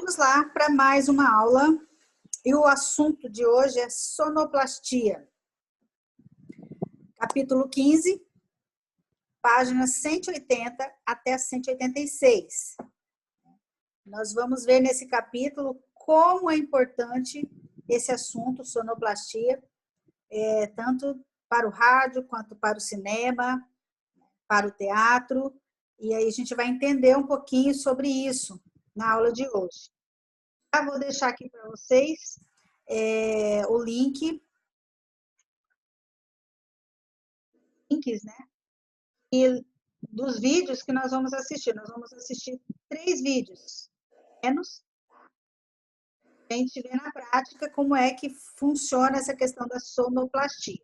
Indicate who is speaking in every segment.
Speaker 1: vamos lá para mais uma aula. E o assunto de hoje é sonoplastia. Capítulo 15, páginas 180 até 186. Nós vamos ver nesse capítulo como é importante esse assunto, sonoplastia, tanto para o rádio, quanto para o cinema, para o teatro. E aí a gente vai entender um pouquinho sobre isso na aula de hoje. Já vou deixar aqui para vocês o links, né? E dos vídeos que nós vamos assistir. Nós vamos assistir 3 vídeos, menos. A gente vê na prática como é que funciona essa questão da sonoplastia.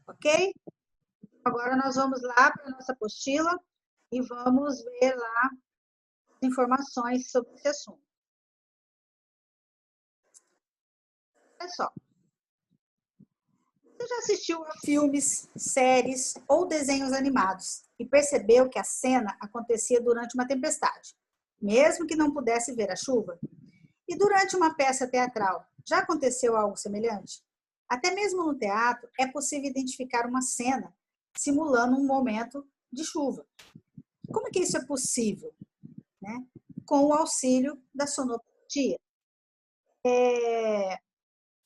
Speaker 1: Ok? Agora nós vamos lá para a nossa apostila e vamos ver lá as informações sobre esse assunto. Olha só. Você já assistiu a filmes, séries ou desenhos animados e percebeu que a cena acontecia durante uma tempestade, mesmo que não pudesse ver a chuva? E durante uma peça teatral, já aconteceu algo semelhante? Até mesmo no teatro, é possível identificar uma cena simulando um momento de chuva. Como é que isso é possível? Né? Com o auxílio da sonoplastia.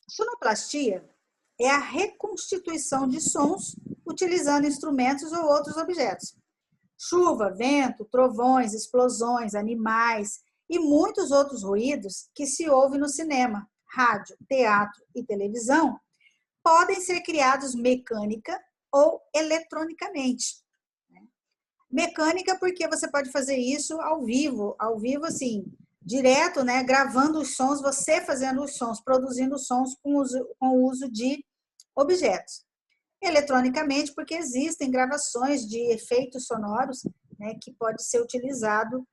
Speaker 1: Sonoplastia é a reconstituição de sons utilizando instrumentos ou outros objetos. Chuva, vento, trovões, explosões, animais e muitos outros ruídos que se ouvem no cinema, rádio, teatro e televisão podem ser criados mecânica ou eletronicamente. Mecânica porque você pode fazer isso ao vivo assim, direto, né, gravando os sons, você fazendo os sons, produzindo sons com o uso de objetos. Eletronicamente, porque existem gravações de efeitos sonoros, né, que pode ser utilizado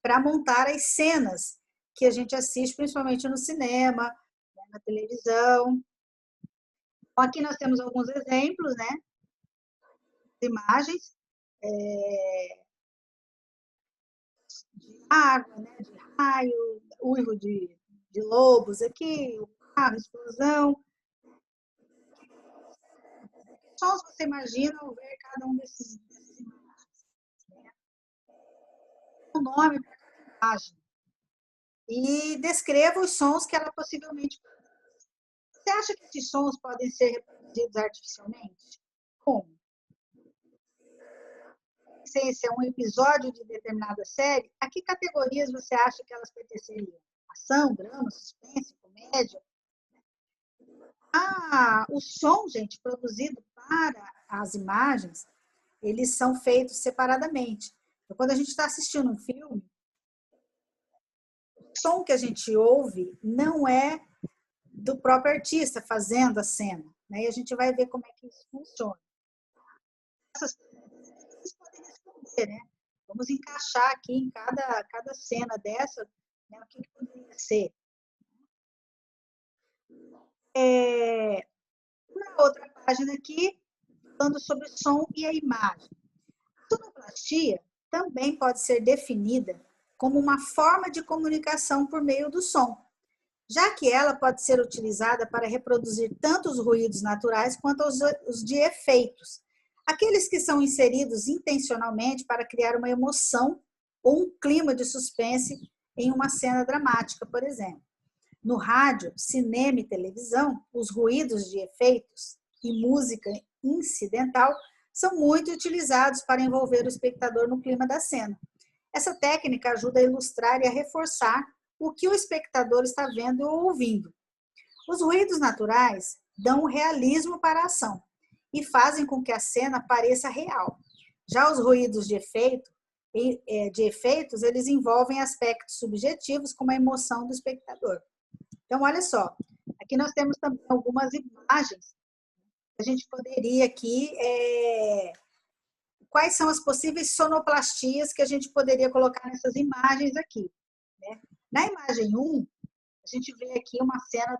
Speaker 1: para montar as cenas que a gente assiste, principalmente no cinema, né, na televisão. Então, aqui nós temos alguns exemplos, né, de imagens de água, né, de raio, uivo de lobos aqui, o carro, explosão. Só você imagina ao ver cada um desses imagens. Né? O nome para cada imagem. E descreva os sons que ela possivelmente produz. Você acha que esses sons podem ser reproduzidos artificialmente? Como? Se esse é um episódio de determinada série, a que categorias você acha que elas pertenceriam? Ação, drama, suspense, comédia? O som, gente, produzido para as imagens, eles são feitos separadamente. Então, quando a gente está assistindo um filme, o som que a gente ouve não é do próprio artista fazendo a cena. Né? E a gente vai ver como é que isso funciona. Essas coisas podem responder, né? Vamos encaixar aqui em cada cena dessa, né, o que poderia ser. Uma outra página aqui, falando sobre o som e a imagem. A sonoplastia também pode ser definida como uma forma de comunicação por meio do som, já que ela pode ser utilizada para reproduzir tanto os ruídos naturais quanto os de efeitos, aqueles que são inseridos intencionalmente para criar uma emoção ou um clima de suspense em uma cena dramática, por exemplo. No rádio, cinema e televisão, os ruídos de efeitos e música incidental são muito utilizados para envolver o espectador no clima da cena. Essa técnica ajuda a ilustrar e a reforçar o que o espectador está vendo ou ouvindo. Os ruídos naturais dão realismo para a ação e fazem com que a cena pareça real. Já os ruídos de efeitos, eles envolvem aspectos subjetivos como a emoção do espectador. Então, olha só, aqui nós temos também algumas imagens. A gente poderia aqui... Quais são as possíveis sonoplastias que a gente poderia colocar nessas imagens aqui? Né? Na imagem 1, a gente vê aqui uma cena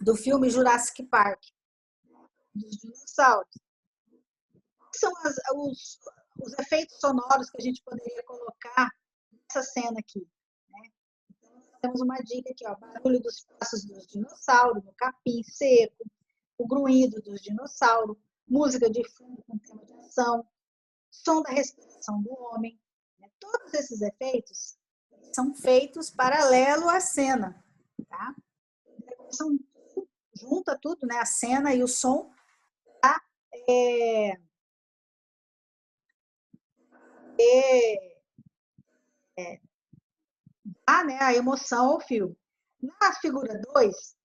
Speaker 1: do filme Jurassic Park, dos dinossauros. Quais são os efeitos sonoros que a gente poderia colocar essa cena aqui, né? Então, temos uma dica aqui, ó, barulho dos passos dos dinossauros, no capim seco, o grunhido dos dinossauros, música de fundo com tema de ação, som da respiração do homem, né? Todos esses efeitos são feitos paralelo à cena, tá? São, junta tudo, né? A cena e o som, tá? Dá, né, a emoção ao filme. Na figura 2,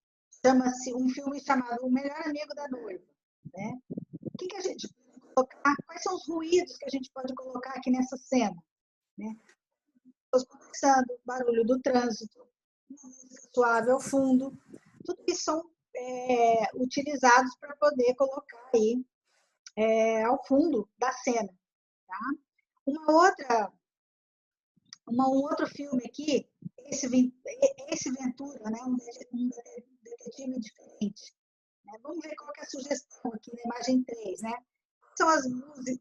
Speaker 1: chama-se um filme chamado O Melhor Amigo da Noiva, né? O que a gente pode colocar? Quais são os ruídos que a gente pode colocar aqui nessa cena, né? Pessoas conversando, barulho do trânsito, música suave ao fundo, tudo isso são utilizados para poder colocar aí ao fundo da cena, tá? Um outro filme aqui, esse Ventura, né? Um detetive diferente. Né? Vamos ver qual que é a sugestão aqui na imagem 3, né? São as músicas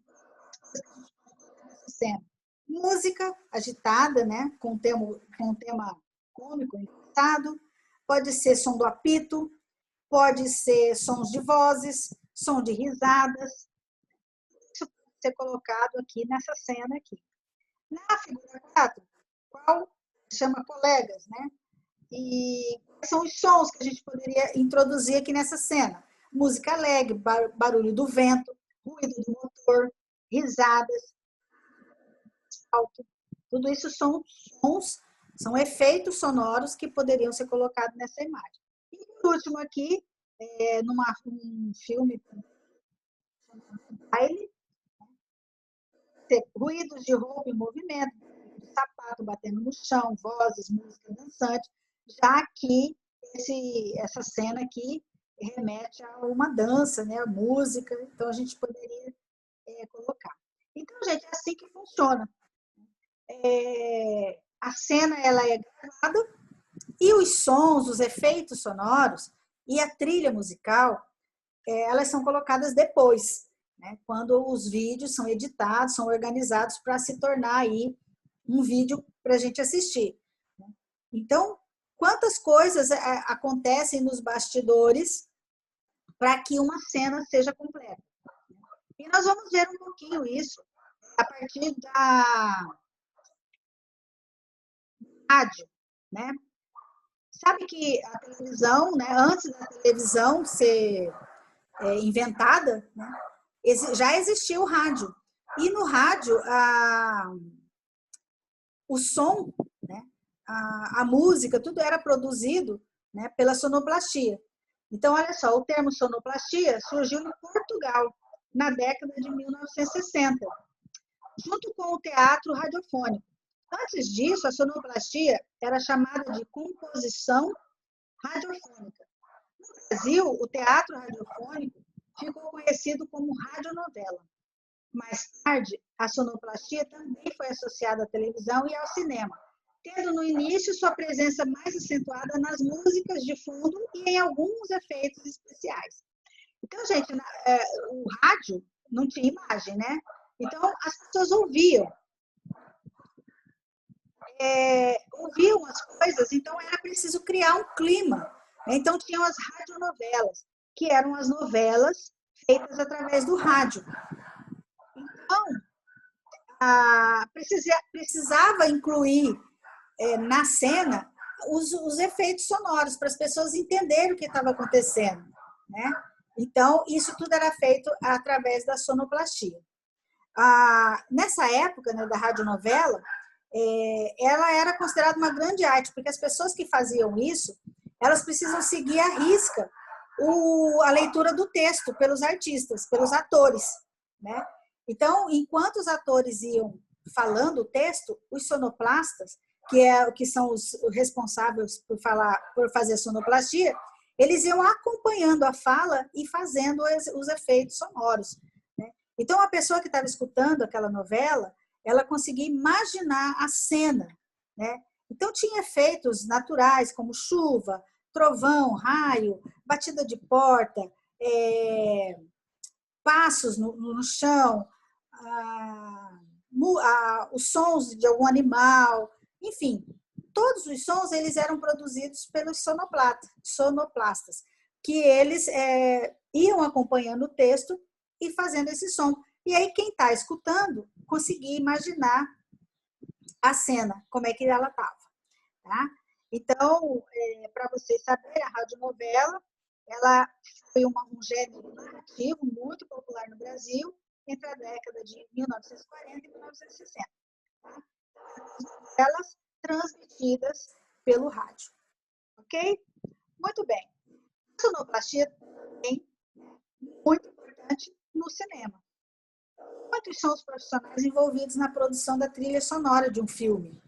Speaker 1: dessa cena. Música agitada, né? Com tema cômico, engraçado. Pode ser som do apito, pode ser sons de vozes, som de risadas. Isso pode ser colocado aqui nessa cena aqui. Na figura 4, qual chama colegas, né? E quais são os sons que a gente poderia introduzir aqui nessa cena? Música alegre, barulho do vento, ruído do motor, risadas, alto. Tudo isso são sons, são efeitos sonoros que poderiam ser colocados nessa imagem. E por último aqui, num filme baile, ruídos de roupa em movimento, de sapato batendo no chão, vozes, música dançante, já que essa cena aqui remete a uma dança, né, a música, então a gente poderia colocar. Então, gente, é assim que funciona. A cena ela é gravada e os sons, os efeitos sonoros e a trilha musical, elas são colocadas depois, né, quando os vídeos são editados, são organizados para se tornar aí um vídeo para a gente assistir. Então, quantas coisas acontecem nos bastidores para que uma cena seja completa. E nós vamos ver um pouquinho isso a partir da rádio, né? Sabe que a televisão, né, antes da televisão ser inventada, né, já existia o rádio. E no rádio, o som, né, a música, tudo era produzido, né, pela sonoplastia. Então, olha só, o termo sonoplastia surgiu em Portugal, na década de 1960, junto com o teatro radiofônico. Antes disso, a sonoplastia era chamada de composição radiofônica. No Brasil, o teatro radiofônico ficou conhecido como radionovela. Mais tarde, a sonoplastia também foi associada à televisão e ao cinema, tendo no início sua presença mais acentuada nas músicas de fundo e em alguns efeitos especiais. Então, gente, o rádio não tinha imagem, né? Então, as pessoas ouviam as coisas, então era preciso criar um clima. Então, tinham as radionovelas, que eram as novelas feitas através do rádio. Então, precisava incluir na cena os efeitos sonoros, para as pessoas entenderem o que estava acontecendo, né? Então, isso tudo era feito através da sonoplastia. Nessa época, né, da radionovela, ela era considerada uma grande arte, porque as pessoas que faziam isso, elas precisam seguir à risca a leitura do texto pelos artistas, pelos atores, né? Então, enquanto os atores iam falando o texto, os sonoplastas, que são os responsáveis por fazer a sonoplastia, eles iam acompanhando a fala e fazendo os efeitos sonoros, né? Então, a pessoa que estava escutando aquela novela, ela conseguia imaginar a cena, né? Então, tinha efeitos naturais, como chuva, trovão, raio, batida de porta, passos no chão, os sons de algum animal, Enfim, todos os sons eles eram produzidos pelos sonoplastas, que eles iam acompanhando o texto e fazendo esse som. E aí quem está escutando conseguia imaginar a cena, como é que ela estava. Tá? Então, para vocês saberem, a radionovela ela foi um gênero narrativo muito popular no Brasil entre a década de 1940 e 1960. Tá? Elas transmitidas pelo rádio. Ok? Muito bem. A sonoplastia também é muito importante no cinema. Quantos são os profissionais envolvidos na produção da trilha sonora de um filme?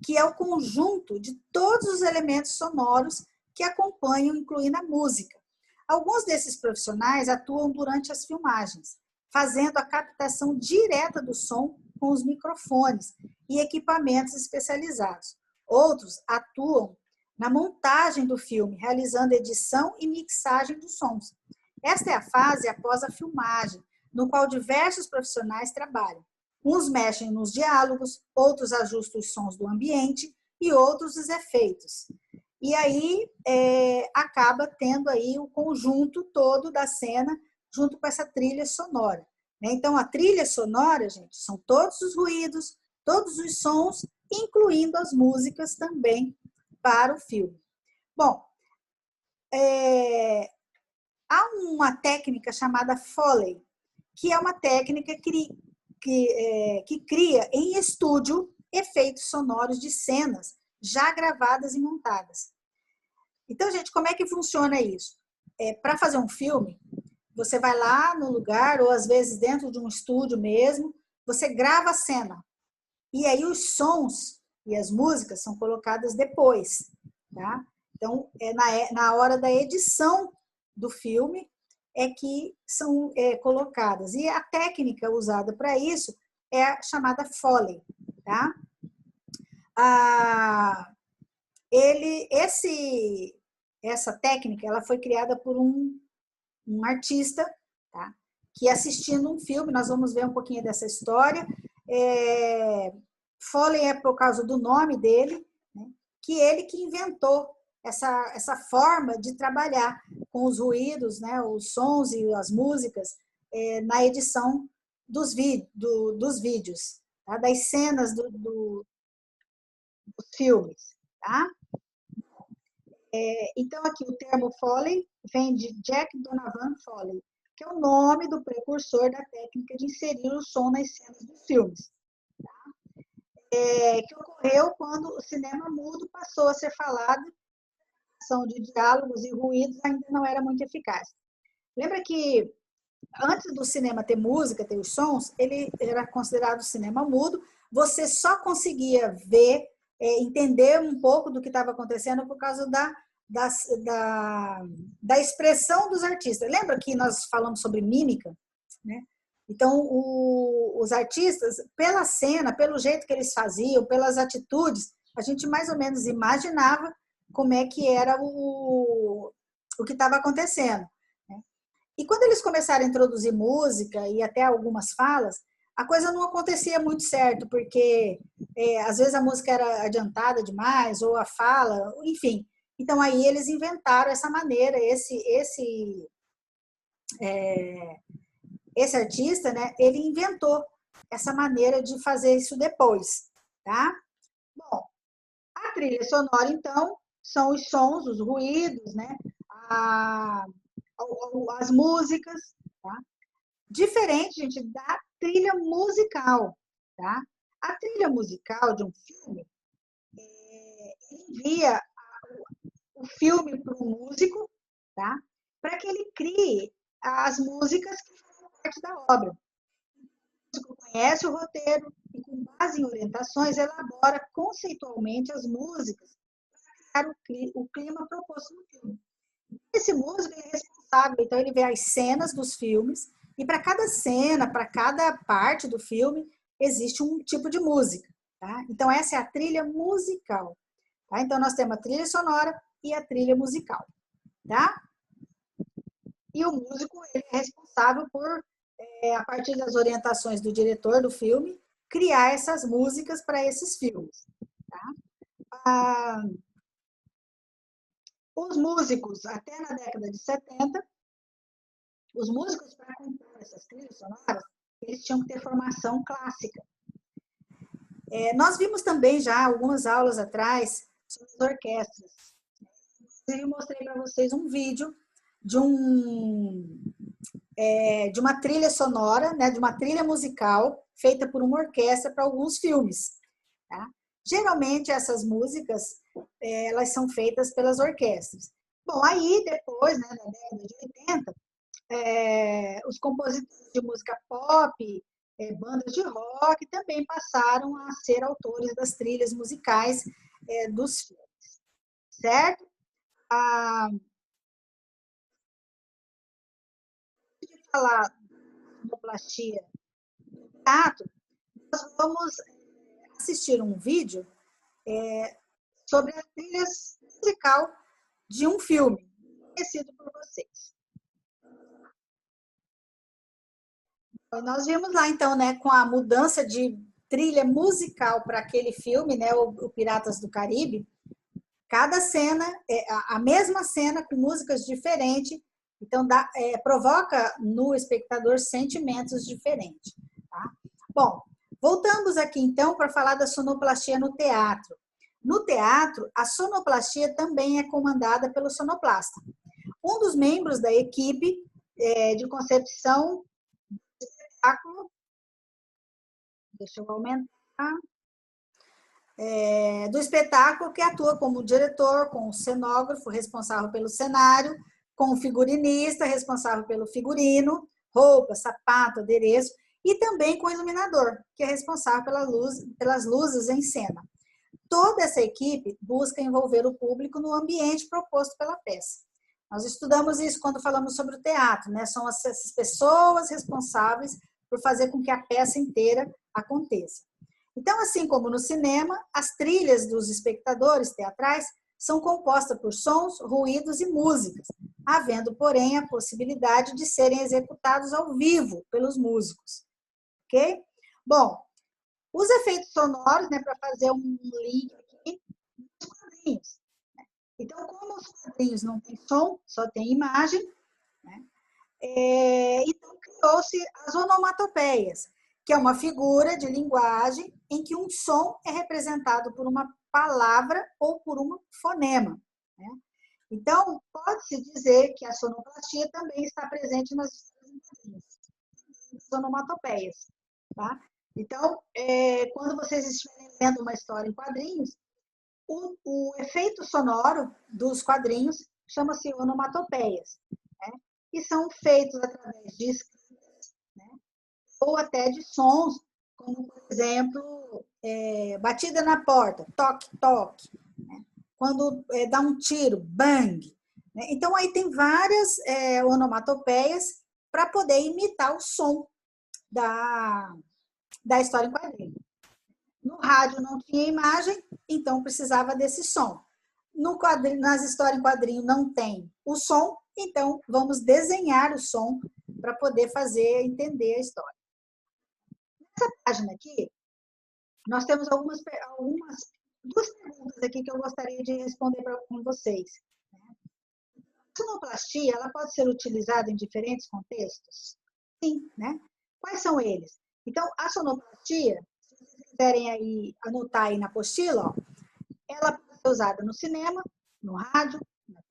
Speaker 1: Que é o conjunto de todos os elementos sonoros que acompanham, incluindo a música. Alguns desses profissionais atuam durante as filmagens, fazendo a captação direta do som com os microfones e equipamentos especializados. Outros atuam na montagem do filme, realizando edição e mixagem dos sons. Esta é a fase após a filmagem, no qual diversos profissionais trabalham. Uns mexem nos diálogos, outros ajustam os sons do ambiente e outros os efeitos. E aí acaba tendo aí o conjunto todo da cena junto com essa trilha sonora. Então, a trilha sonora, gente, são todos os ruídos, todos os sons, incluindo as músicas também para o filme. Bom, há uma técnica chamada Foley, que é uma técnica que cria em estúdio efeitos sonoros de cenas já gravadas e montadas. Então, gente, como é que funciona isso? Para fazer um filme, você vai lá no lugar, ou às vezes dentro de um estúdio mesmo, você grava a cena. E aí os sons e as músicas são colocadas depois. Tá? Então, na hora da edição do filme, é que são colocadas. E a técnica usada para isso é a chamada Foley. Tá? Essa técnica ela foi criada por um artista, tá? Que assistindo um filme, nós vamos ver um pouquinho dessa história. Foley é por causa do nome dele, né? Que ele que inventou essa forma de trabalhar com os ruídos, né, os sons e as músicas na edição dos vídeos, tá? Das cenas dos filmes. Tá? Então, aqui o termo Foley vem de Jack Donovan Foley, que é o nome do precursor da técnica de inserir o som nas cenas dos filmes. Tá? Que ocorreu quando o cinema mudo passou a ser falado, a ação de diálogos e ruídos ainda não era muito eficaz. Lembra que antes do cinema ter música, ter os sons, ele era considerado cinema mudo, você só conseguia ver, entender um pouco do que estava acontecendo por causa da expressão dos artistas. Lembra que nós falamos sobre mímica? Né? Então, os artistas, pela cena, pelo jeito que eles faziam, pelas atitudes, a gente mais ou menos imaginava como é que era o que estava acontecendo. E quando eles começaram a introduzir música e até algumas falas, a coisa não acontecia muito certo, porque às vezes a música era adiantada demais, ou a fala, enfim. Então aí eles inventaram essa maneira, esse artista, né, ele inventou essa maneira de fazer isso depois, tá? Bom, a trilha sonora, então, são os sons, os ruídos, né? As músicas, tá? Diferente, gente, da trilha musical, tá? A trilha musical de um filme envia o filme para o músico, tá? Para que ele crie as músicas que fazem parte da obra. O músico conhece o roteiro e, com base em orientações, elabora conceitualmente as músicas para criar o clima proposto no filme. Esse músico é responsável, então ele vê as cenas dos filmes e para cada cena, para cada parte do filme, existe um tipo de música. Tá? Então essa é a trilha musical. Tá? Então nós temos a trilha sonora e a trilha musical. Tá? E o músico ele é responsável por, a partir das orientações do diretor do filme, criar essas músicas para esses filmes. Ah, os músicos, até na década de 70, os músicos, para compor essas trilhas sonoras, eles tinham que ter formação clássica. Nós vimos também já algumas aulas atrás sobre as orquestras. Eu mostrei para vocês um vídeo de de uma trilha sonora, né, de uma trilha musical feita por uma orquestra para alguns filmes. Tá? Geralmente essas músicas elas são feitas pelas orquestras. Bom, aí depois, né, na década de 80, os compositores de música pop, bandas de rock também passaram a ser autores das trilhas musicais dos filmes, certo? A falar de sonoplastia no teatro, nós vamos assistir um vídeo sobre a trilha musical de um filme conhecido por vocês. Nós vimos lá, então, né, com a mudança de trilha musical para aquele filme, né, o Piratas do Caribe, cada cena, a mesma cena com músicas diferentes, então provoca no espectador sentimentos diferentes. Tá? Bom, voltamos aqui então para falar da sonoplastia no teatro. No teatro, a sonoplastia também é comandada pelo sonoplasta. Um dos membros da equipe de concepção do espetáculo, deixa eu aumentar, do espetáculo, que atua como diretor, com o cenógrafo, responsável pelo cenário, com o figurinista, responsável pelo figurino, roupa, sapato, adereço, e também com o iluminador, que é responsável pelas luzes em cena. Toda essa equipe busca envolver o público no ambiente proposto pela peça. Nós estudamos isso quando falamos sobre o teatro, né? São essas pessoas responsáveis por fazer com que a peça inteira aconteça. Então, assim como no cinema, as trilhas dos espectadores teatrais são compostas por sons, ruídos e músicas, havendo, porém, a possibilidade de serem executados ao vivo pelos músicos. Ok? Bom, os efeitos sonoros, né, para fazer um link aqui, os quadrinhos. Então, como os quadrinhos não têm som, só tem imagem, né, então criou-se as onomatopeias, que é uma figura de linguagem em que um som é representado por uma palavra ou por um fonema. Né? Então, pode-se dizer que a sonoplastia também está presente nas onomatopeias. Tá? Então, quando vocês estiverem lendo uma história em quadrinhos, o efeito sonoro dos quadrinhos chama-se onomatopeias, né? E são feitos através de escritas, né? Ou até de sons, como, por exemplo, batida na porta, toque, toque. Né? Quando dá um tiro, bang. Né? Então, aí tem várias onomatopeias para poder imitar o som da história em quadrinho. No rádio não tinha imagem, então precisava desse som. No quadrinho, nas histórias em quadrinho não tem o som, então vamos desenhar o som para poder fazer entender a história. Nessa página aqui, nós temos duas perguntas aqui que eu gostaria de responder com vocês. A sonoplastia, ela pode ser utilizada em diferentes contextos? Sim, né? Quais são eles? Então, a sonoplastia, se vocês quiserem aí anotar aí na apostila, ó, ela pode ser usada no cinema, no rádio, na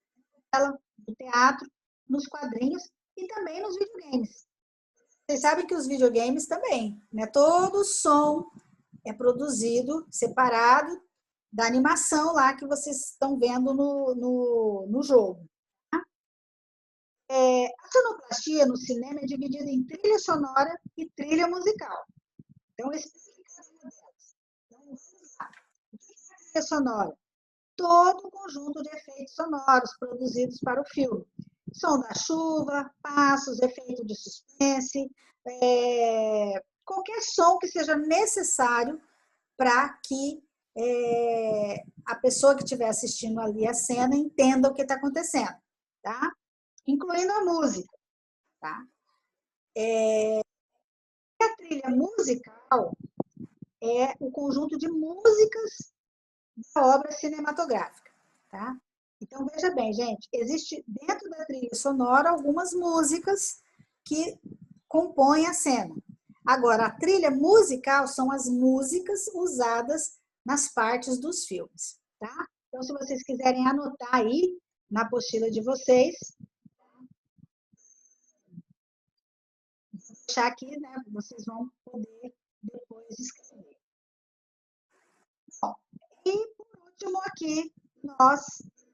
Speaker 1: tela, no teatro, nos quadrinhos e também nos videogames. Vocês sabem que os videogames também, né? Todo som é produzido separado da animação lá que vocês estão vendo no jogo. Tá? A sonoplastia no cinema é dividida em trilha sonora e trilha musical. Então, trilha sonora, todo o conjunto de efeitos sonoros produzidos para o filme. Som da chuva, passos, efeito de suspense, qualquer som que seja necessário para que a pessoa que estiver assistindo ali a cena entenda o que está acontecendo, tá? Incluindo a música, tá? A trilha musical é o conjunto de músicas da obra cinematográfica, tá? Então, veja bem, gente, existe dentro da trilha sonora algumas músicas que compõem a cena. Agora, a trilha musical são as músicas usadas nas partes dos filmes, tá? Então, se vocês quiserem anotar aí na apostila de vocês, vou deixar aqui, né? Vocês vão poder depois escrever. Bom, e por último aqui, nós vamos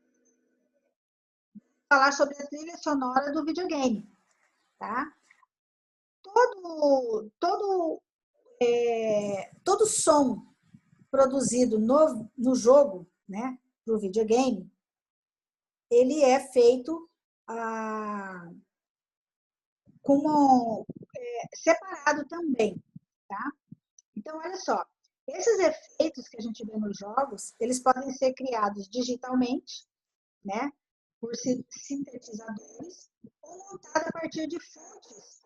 Speaker 1: falar sobre a trilha sonora do videogame, tá? Todo som produzido no jogo, né, para o videogame, ele é feito separado também, tá? Então, olha só, esses efeitos que a gente vê nos jogos, eles podem ser criados digitalmente, né, por sintetizadores, ou montados a partir de fontes.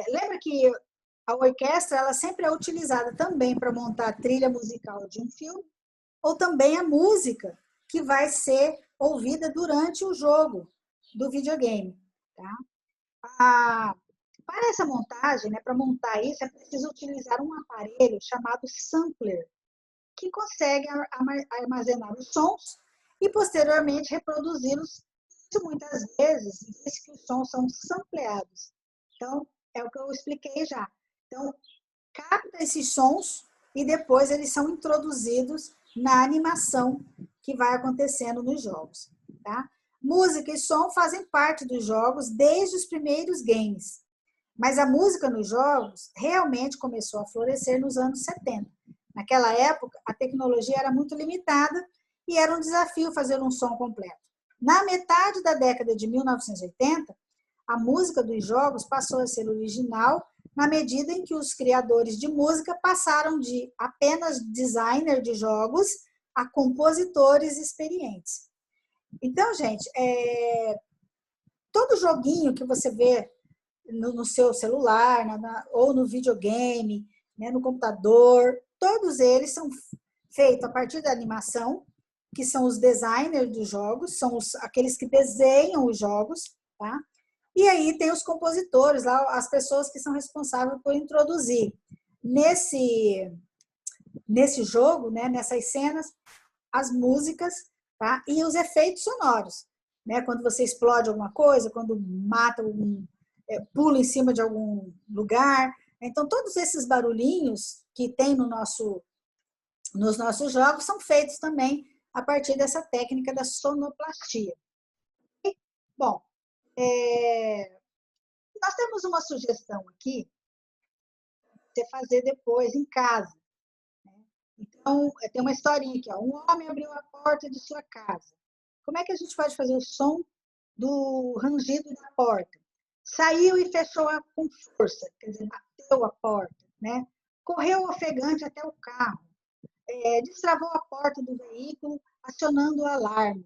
Speaker 1: Lembra que a orquestra ela sempre é utilizada também para montar a trilha musical de um filme, ou também a música que vai ser ouvida durante o jogo do videogame. Tá? Para essa montagem, né, para montar isso, é preciso utilizar um aparelho chamado sampler, que consegue armazenar os sons e posteriormente reproduzi-los. Isso muitas vezes diz que os sons são sampleados. Então, é o que eu expliquei já. Então, capta esses sons e depois eles são introduzidos na animação que vai acontecendo nos jogos. Tá? Música e som fazem parte dos jogos desde os primeiros games, mas a música nos jogos realmente começou a florescer nos anos 70. Naquela época, a tecnologia era muito limitada e era um desafio fazer um som completo. Na metade da década de 1980, a música dos jogos passou a ser original na medida em que os criadores de música passaram de apenas designer de jogos a compositores experientes. Então, gente, todo joguinho que você vê no seu celular, ou no videogame, né, no computador, todos eles são feitos a partir da animação, que são os designers dos jogos, são aqueles que desenham os jogos, tá? E aí tem os compositores, lá, as pessoas que são responsáveis por introduzir nesse jogo, né, nessas cenas, as músicas, tá? E os efeitos sonoros, né? Quando você explode alguma coisa, quando mata pula em cima de algum lugar. Então, todos esses barulhinhos que tem nos nossos jogos são feitos também a partir dessa técnica da sonoplastia. Bom, nós temos uma sugestão aqui para você fazer depois em casa. Então, tem uma historinha aqui. Ó. Um homem abriu a porta de sua casa. Como é que a gente pode fazer o som do rangido da porta? Saiu e fechou-a com força, quer dizer, bateu a porta, né? Correu ofegante até o carro, destravou a porta do veículo, acionando o alarme.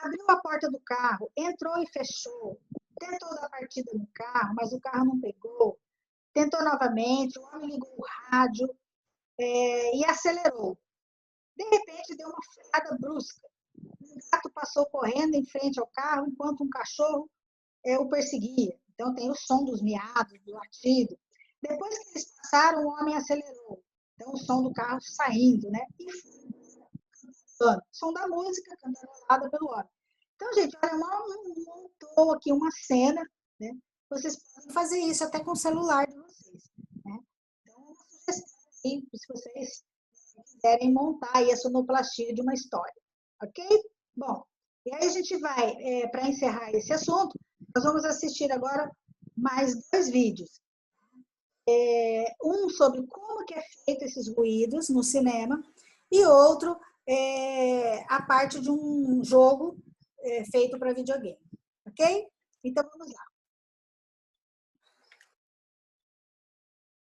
Speaker 1: Abriu a porta do carro, entrou e fechou, tentou dar partida no carro, mas o carro não pegou, tentou novamente, o homem ligou o rádio e acelerou. De repente, deu uma freada brusca. Um gato passou correndo em frente ao carro, enquanto um cachorro o perseguia. Então, tem o som dos miados, do latido. Depois que eles passaram, o homem acelerou. Então, o som do carro saindo, né? E o som da música cantarolada pelo homem. Então, gente, olha, montou aqui uma cena, né? Vocês podem fazer isso até com o celular de vocês, né? Então, uma sugestão aí, se vocês quiserem montar aí a sonoplastia de uma história, ok? Bom, e aí a gente vai, para encerrar esse assunto, nós vamos assistir agora mais 2 vídeos. Um sobre como que é feito esses ruídos no cinema e outro a parte de um jogo feito para videogame, ok? Então vamos lá.